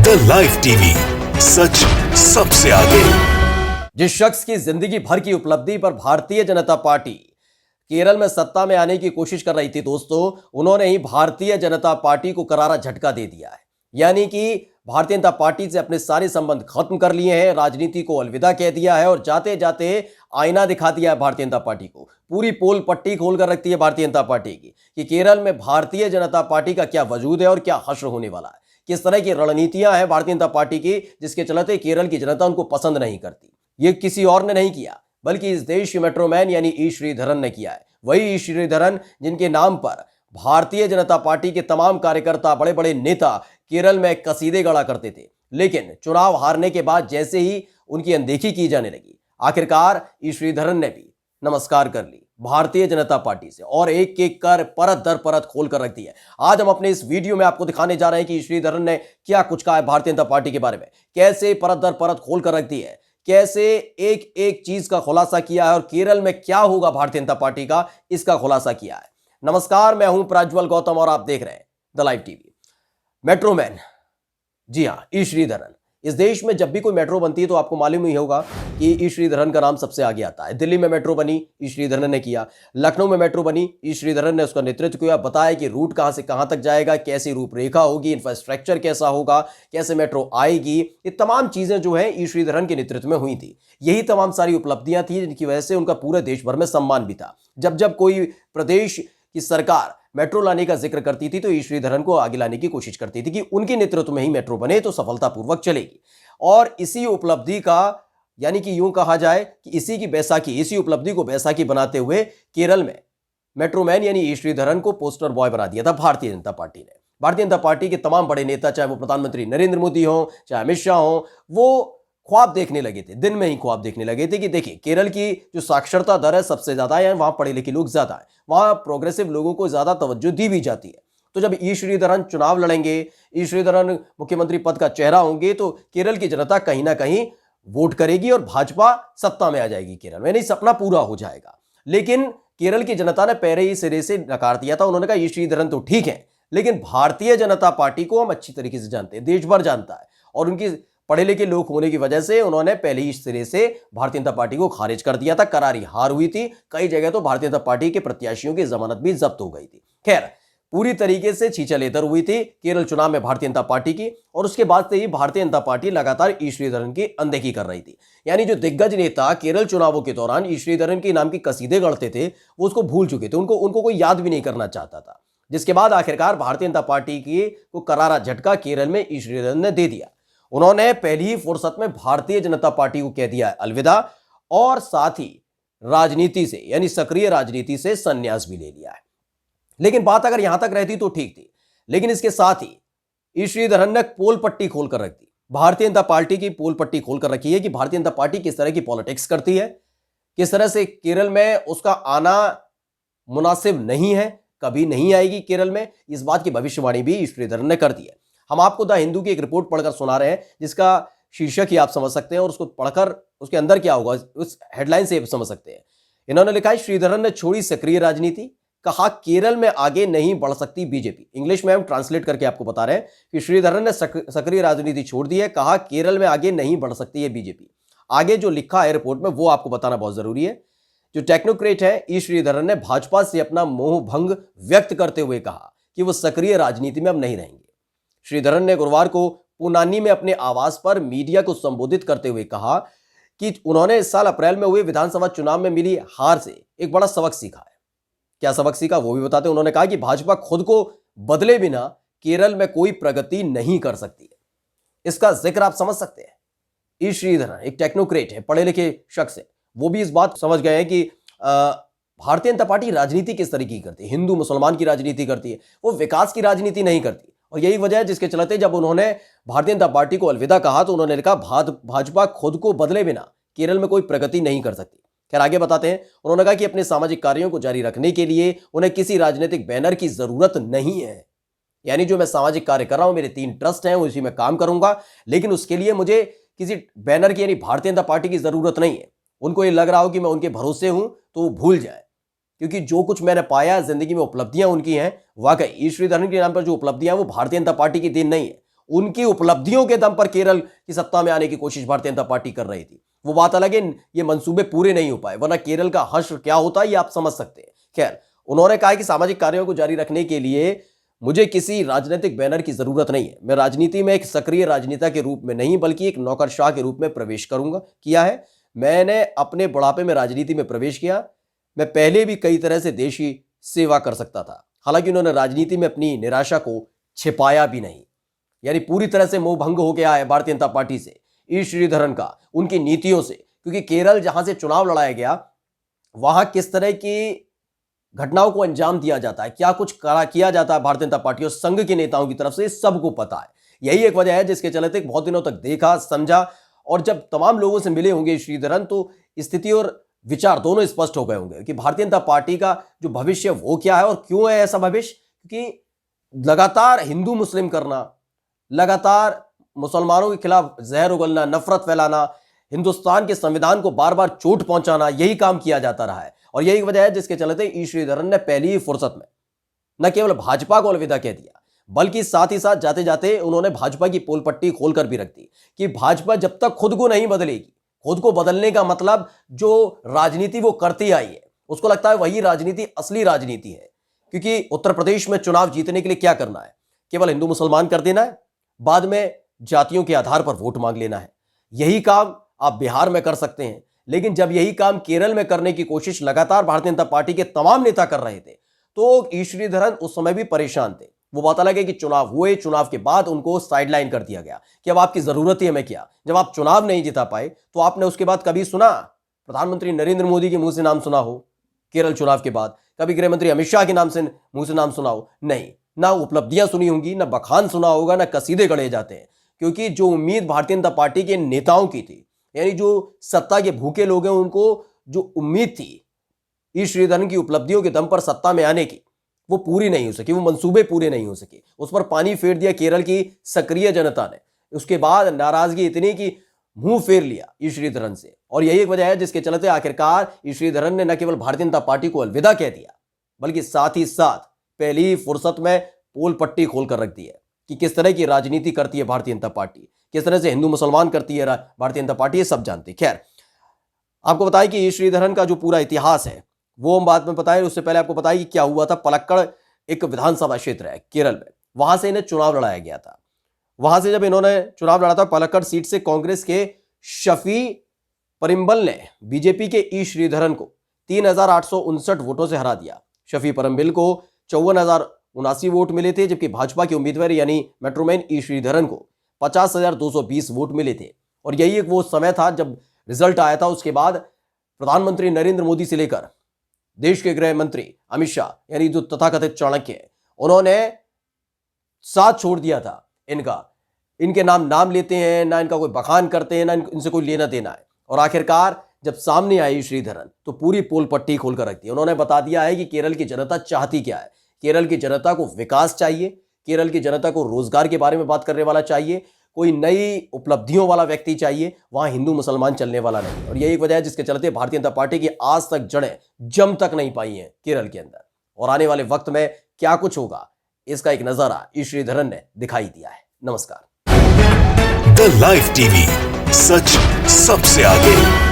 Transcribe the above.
The live TV, सच सबसे आगे। जिस शख्स की जिंदगी भर की उपलब्धि पर भारतीय जनता पार्टी केरल में सत्ता में आने की कोशिश कर रही थी दोस्तों, उन्होंने ही भारतीय जनता पार्टी को करारा झटका दे दिया है। यानी कि भारतीय जनता पार्टी से अपने सारे संबंध खत्म कर लिए हैं, राजनीति को अलविदा कह दिया है और जाते जाते आईना दिखा दिया है भारतीय जनता पार्टी को। पूरी पोल पट्टी खोल कर रखती है भारतीय जनता पार्टी की कि केरल में भारतीय जनता पार्टी का क्या वजूद है और क्या हश्र होने वाला है, किस तरह की रणनीतियां हैं भारतीय जनता पार्टी की, जिसके चलते केरल की जनता उनको पसंद नहीं करती। ये किसी और ने नहीं किया, बल्कि इस देश के मेट्रोमैन यानी ई श्रीधरन ने किया है। वही ई श्रीधरन जिनके नाम पर भारतीय जनता पार्टी के तमाम कार्यकर्ता, बड़े बड़े नेता केरल में कसीदे गढ़ा करते थे, लेकिन चुनाव हारने के बाद जैसे ही उनकी अनदेखी की जाने लगी, आखिरकार ई श्रीधरन ने भी नमस्कार कर ली भारतीय जनता पार्टी से और एक एक कर परत दर परत खोल कर रख दी है। आज हम अपने इस वीडियो में आपको दिखाने जा रहे हैं कि श्रीधरन ने क्या कुछ कहा है भारतीय जनता पार्टी के बारे में, कैसे परत दर परत खोल कर रख दी है, कैसे एक एक चीज का खुलासा किया है और केरल में क्या होगा भारतीय जनता पार्टी का, इसका खुलासा किया है। नमस्कार, मैं हूं प्रज्वल गौतम और आप देख रहे हैं द लाइव टीवी। मेट्रोमैन, जी हां, ई श्रीधरन। इस देश में जब भी कोई मेट्रो बनती है तो आपको मालूम ही होगा कि ई श्रीधरन का नाम सबसे आगे आता है। दिल्ली में मेट्रो बनी, ई श्रीधरन ने किया। लखनऊ में मेट्रो बनी, ई श्रीधरन ने उसका नेतृत्व किया, बताया कि रूट कहां से कहां तक जाएगा, कैसी रूपरेखा होगी, इंफ्रास्ट्रक्चर कैसा होगा, कैसे मेट्रो आएगी। ये तमाम चीजें जो है ई श्रीधरन के नेतृत्व में हुई थी। यही तमाम सारी उपलब्धियां थी जिनकी वजह से उनका पूरे देश भर में सम्मान भी था। जब जब कोई प्रदेश की सरकार मेट्रो लाने का जिक्र करती थी तो ई श्रीधरन को आगे लाने की कोशिश करती थी कि उनके नेतृत्व में ही मेट्रो बने तो सफलतापूर्वक चलेगी। और इसी उपलब्धि का, यानी कि यूं कहा जाए कि इसी की बैसाखी, इसी उपलब्धि को बैसाखी बनाते हुए केरल में मेट्रोमैन यानी ई श्रीधरन को पोस्टर बॉय बना दिया था भारतीय जनता पार्टी ने। भारतीय जनता पार्टी के तमाम बड़े नेता, चाहे वो प्रधानमंत्री नरेंद्र मोदी हो, चाहे अमित शाह हो, वो ख्वाब देखने लगे थे, दिन में ही ख्वाब देखने लगे थे कि देखिए केरल की जो साक्षरता दर है सबसे ज्यादा है, वहां पढ़े लिखे लोग ज्यादा है, वहां प्रोग्रेसिव लोगों को ज्यादा तवज्जो दी भी जाती है। तो जब ई श्रीधरन चुनाव लड़ेंगे, ई श्रीधरन मुख्यमंत्री पद का चेहरा होंगे, तो केरल की जनता कहीं ना कहीं वोट करेगी और भाजपा सत्ता में आ जाएगी केरल में, नहीं सपना पूरा हो जाएगा। लेकिन केरल की जनता ने पहले ही सिरे से नकार दिया था। उन्होंने कहा ई श्रीधरन तो ठीक है, लेकिन भारतीय जनता पार्टी को हम अच्छी तरीके से जानते हैं, देश भर जानता है, और उनकी पढ़े लिखे लोग होने की वजह से उन्होंने पहले ही सिरे से भारतीय जनता पार्टी को खारिज कर दिया था। करारी हार हुई थी, कई जगह तो भारतीय जनता पार्टी के प्रत्याशियों की जमानत भी जब्त हो गई थी। खैर, पूरी तरीके से छीछलेतर हुई थी केरल चुनाव में भारतीय जनता पार्टी की, और उसके बाद से ही भारतीय जनता पार्टी लगातार ई श्रीधरन की अनदेखी कर रही थी। यानी जो दिग्गज नेता केरल चुनावों के दौरान ई श्रीधरन के नाम की कसीदे गढ़ते थे, वो उसको भूल चुके थे, उनको कोई याद भी नहीं करना चाहता था। जिसके बाद आखिरकार भारतीय जनता पार्टी की को करारा झटका केरल में ई श्रीधरन ने दे दिया। उन्होंने पहली ही फुर्सत में भारतीय जनता पार्टी को कह दिया अलविदा, और साथ ही राजनीति से, यानी सक्रिय राजनीति से संन्यास भी ले लिया है। लेकिन बात अगर यहां तक रहती तो ठीक थी, लेकिन इसके साथ ही ई श्रीधरन ने पोल पट्टी खोल कर रख दी। भारतीय जनता पार्टी की पोल पट्टी खोल कर रखी है कि भारतीय जनता पार्टी किस तरह की पॉलिटिक्स करती है, किस तरह से केरल में उसका आना मुनासिब नहीं है, कभी नहीं आएगी केरल में। इस बात की भविष्यवाणी भी ई श्रीधरन ने कर दी है। हम आपको द हिंदू की एक रिपोर्ट पढ़कर सुना रहे हैं, जिसका शीर्षक ही आप समझ सकते हैं, और उसको पढ़कर उसके अंदर क्या होगा उस हेडलाइन से समझ सकते हैं। इन्होंने लिखा है, श्रीधरन ने छोड़ी सक्रिय राजनीति, कहा केरल में आगे नहीं बढ़ सकती बीजेपी। इंग्लिश में हम ट्रांसलेट करके आपको बता रहे हैं कि श्रीधरन ने सक्रिय राजनीति छोड़ दी है, कहा केरल में आगे नहीं बढ़ सकती है बीजेपी। आगे जो लिखा है रिपोर्ट में वो आपको बताना बहुत जरूरी है। जो टेक्नोक्रेट है ई श्रीधरन ने भाजपा से अपना मोह भंग व्यक्त करते हुए कहा कि वो सक्रिय राजनीति में अब नहीं रहेंगे। श्रीधरन ने गुरुवार को पुनानी में अपने आवास पर मीडिया को संबोधित करते हुए कहा कि उन्होंने इस साल अप्रैल में हुए विधानसभा चुनाव में मिली हार से एक बड़ा सबक सीखा है। क्या सबक सीखा वो भी बताते हैं। उन्होंने कहा कि भाजपा खुद को बदले बिना केरल में कोई प्रगति नहीं कर सकती है। इसका जिक्र आप समझ सकते हैं। ई श्रीधरन एक टेक्नोक्रेट है, पढ़े लिखे शख्स है, वो भी इस बात समझ गए हैं कि भारतीय जनता पार्टी राजनीति किस तरीके की करती है, हिंदू मुसलमान की राजनीति करती है, वो विकास की राजनीति नहीं करती। और यही वजह है जिसके चलते जब उन्होंने भारतीय जनता पार्टी को अलविदा कहा तो उन्होंने कहा भाजपा खुद को बदले बिना केरल में कोई प्रगति नहीं कर सकती। खैर, आगे बताते हैं। उन्होंने कहा कि अपने सामाजिक कार्यों को जारी रखने के लिए उन्हें किसी राजनीतिक बैनर की जरूरत नहीं है। यानी जो मैं सामाजिक कार्य कर रहा हूं, मेरे 3 ट्रस्ट हैं, उसी में काम करूंगा, लेकिन उसके लिए मुझे किसी बैनर की यानी भारतीय जनता पार्टी की जरूरत नहीं है। उनको ये लग रहा हो कि मैं उनके भरोसे हूं तो वो भूल जाए, क्योंकि जो कुछ मैंने पाया जिंदगी में, उपलब्धियां उनकी हैं, वाकई ई श्रीधरन के नाम पर जो उपलब्धियां वो भारतीय जनता पार्टी की देन नहीं है। उनकी उपलब्धियों के दम पर केरल की सत्ता में आने की कोशिश भारतीय जनता पार्टी कर रही थी। वो बात अलग है, ये मंसूबे पूरे नहीं हो पाए, वरना केरल का हश्र क्या होता है ये आप समझ सकते हैं। खैर, उन्होंने कहा कि सामाजिक कार्यों को जारी रखने के लिए मुझे किसी राजनीतिक बैनर की जरूरत नहीं है। मैं राजनीति में एक सक्रिय राजनेता के रूप में नहीं बल्कि एक नौकरशाह के रूप में प्रवेश किया है। मैंने अपने बुढ़ापे में राजनीति में प्रवेश किया। मैं पहले भी कई तरह से देश की सेवा कर सकता था। हालांकि उन्होंने राजनीति में अपनी निराशा को छिपाया भी नहीं, यानी पूरी तरह से मोह भंग हो गया है भारतीय जनता पार्टी से, ई श्रीधरन का, उनकी नीतियों से। क्योंकि केरल जहां से चुनाव लड़ाया गया वहां किस तरह की घटनाओं को अंजाम दिया जाता है, क्या कुछ किया जाता है भारतीय जनता पार्टी और संघ के नेताओं की तरफ से, सबको पता है। यही एक वजह है जिसके चलते बहुत दिनों तक देखा, समझा, और जब तमाम लोगों से मिले होंगे श्रीधरन तो स्थिति और विचार दोनों स्पष्ट हो गए होंगे कि भारतीय जनता पार्टी का जो भविष्य वो क्या है और क्यों है ऐसा भविष्य। क्योंकि लगातार हिंदू मुस्लिम करना, लगातार मुसलमानों के खिलाफ जहर उगलना, नफरत फैलाना, हिंदुस्तान के संविधान को बार बार चोट पहुंचाना, यही काम किया जाता रहा है। और यही वजह है जिसके चलते ई श्रीधरन ने पहली ही फुर्सत में न केवल भाजपा को अलविदा कह दिया बल्कि साथ ही साथ जाते जाते उन्होंने भाजपा की पोल पट्टी खोलकर भी रख दी कि भाजपा जब तक खुद को नहीं बदलेगी, खुद को बदलने का मतलब जो राजनीति वो करती आई है उसको लगता है वही राजनीति असली राजनीति है। क्योंकि उत्तर प्रदेश में चुनाव जीतने के लिए क्या करना है, केवल हिंदू मुसलमान कर देना है, बाद में जातियों के आधार पर वोट मांग लेना है। यही काम आप बिहार में कर सकते हैं, लेकिन जब यही काम केरल में करने की कोशिश लगातार भारतीय जनता पार्टी के तमाम नेता कर रहे थे तो ई श्रीधरन उस समय भी परेशान थे। वो बात अलग है कि चुनाव हुए, चुनाव के बाद उनको साइडलाइन कर दिया गया कि अब आपकी जरूरत ही हमें क्या। जब आप चुनाव नहीं जिता पाए तो आपने उसके बाद कभी सुना प्रधानमंत्री नरेंद्र मोदी के मुंह से नाम सुना हो केरल चुनाव के बाद? कभी गृह मंत्री अमित शाह के मुंह से नाम सुना हो? नहीं। ना उपलब्धियां सुनी होंगी, ना बखान सुना होगा, ना कसीदे गढ़े जाते हैं। क्योंकि जो उम्मीद भारतीय जनता पार्टी के नेताओं की थी, यानी जो सत्ता के भूखे लोग हैं, उनको जो उम्मीद थी ई श्रीधरन की उपलब्धियों के दम पर सत्ता में आने की, वो पूरी नहीं हो सकी, वो मंसूबे पूरे नहीं हो सके। उस पर पानी फेर दिया केरल की सक्रिय जनता ने। उसके बाद नाराजगी इतनी कि मुंह फेर लिया ई श्रीधरन से। और यही एक वजह है जिसके चलते आखिरकार ई श्रीधरन ने न केवल भारतीय जनता पार्टी को अलविदा कह दिया बल्कि साथ ही साथ पहली फुर्सत में पोल पट्टी खोलकर रख दी है कि किस तरह की राजनीति करती है भारतीय जनता पार्टी, किस तरह से हिंदू मुसलमान करती है भारतीय जनता पार्टी, ये सब जानती है। खैर, आपको बताएं कि ई श्रीधरन का जो पूरा इतिहास है वो हम बाद में बताएं। उससे पहले आपको बताएं कि क्या हुआ था। पलक्कड़ एक विधानसभा क्षेत्र है केरल में, वहां से इन्हें चुनाव लड़ाया गया था। वहां से जब इन्होंने चुनाव लड़ा था पलक्कड़ सीट से, कांग्रेस के शफी परिम्बल ने बीजेपी के ई श्रीधरन को 3,859 वोटों से हरा दिया। शफी परिम्बल को 54,079 वोट मिले थे, जबकि भाजपा के उम्मीदवार यानी मेट्रोमैन ई श्रीधरन को 50,220 वोट मिले थे। और यही एक वो समय था जब रिजल्ट आया था। उसके बाद प्रधानमंत्री नरेंद्र मोदी से लेकर देश के गृह मंत्री अमित शाह, यानी जो तथाकथित चाणक्य है, उन्होंने साथ छोड़ दिया था इनका। इनके नाम लेते हैं, ना इनका कोई बखान करते हैं, ना इनसे कोई लेना देना है। और आखिरकार जब सामने आई श्रीधरन तो पूरी पोल पट्टी खोलकर रख दी। उन्होंने बता दिया है कि केरल की जनता चाहती क्या है। केरल की जनता को विकास चाहिए, केरल की जनता को रोजगार के बारे में बात करने वाला चाहिए, कोई नई उपलब्धियों वाला व्यक्ति चाहिए, वहां हिंदू मुसलमान चलने वाला नहीं। और यही वजह है जिसके चलते भारतीय जनता पार्टी की आज तक जड़ें जम तक नहीं पाई हैं केरल के अंदर। और आने वाले वक्त में क्या कुछ होगा इसका एक नजारा ई श्रीधरन ने दिखाई दिया है। नमस्कार। द लाइव टीवी, सच सबसे आगे।